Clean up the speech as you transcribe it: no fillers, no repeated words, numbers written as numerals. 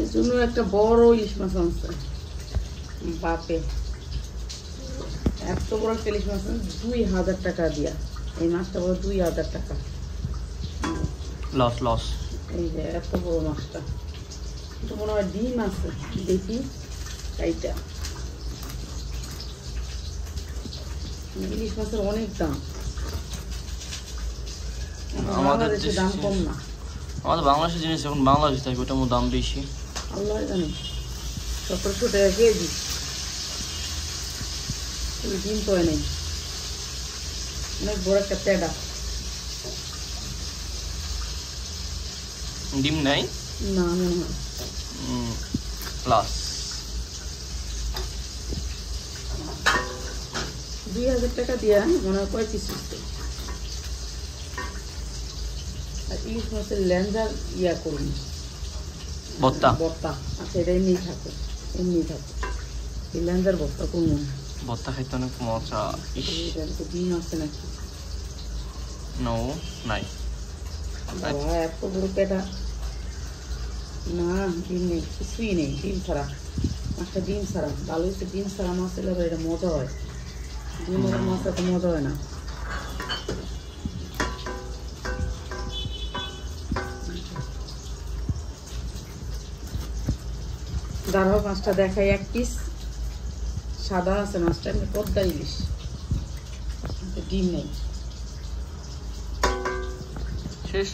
এর জন্য একটা বড় ইলিশ মাছ আনছে বাপে, এত বড় একটা ইলিশ মাছ 2000 টাকা দিয়া। এই মাছটা বড় 2000 টাকা। Loss loss. এই যে এত বড় মাছটা, তো মনে হয় ডিম আছে, দেখি এইটা। ইলিশ মাছের অনেক দাম, আমাদের দেশে দাম কম না। আমাদের বাংলাদেশের জিনিস এখন বাংলাদেশ থাকে, ওটার মধ্যে দাম বেশি। আল্লাহ জানে 1700 টাকা কেজি। ডিম তো নেই, অনেক বড় একটা পেডা। ডিম নাই না মনে হয় প্লাস 2000 টাকা দিয়া মনে হয় 5 পিস। আর ইলিশ মাছের ল্যাঞ্জার ইয়া করুন ভর্তা। ভর্তা আচ্ছা, এটা এমনি থাকে, এমনি থাকে। এই ল্যাঞ্জার ভর্তা করুন, ভর্তা খাইতে অনেক মজা। ডিম আছে নাকি? নো নাই। বাবা এত বড় পেটা, না ডিম নেই, কিছুই নেই, ডিম ছাড়া মাছটা, ডিম ছাড়া। ভালো হচ্ছে ডিম ছাড়া মাছ এলে এটা মজা হয়, ডিমের মাছ এত মজা হয় না। দাঁড়াও মাছটা দেখাই, এক পিস সাদা আছে মাছটা, পদ্মা ইলিশ, ডিম নেই। শেষ।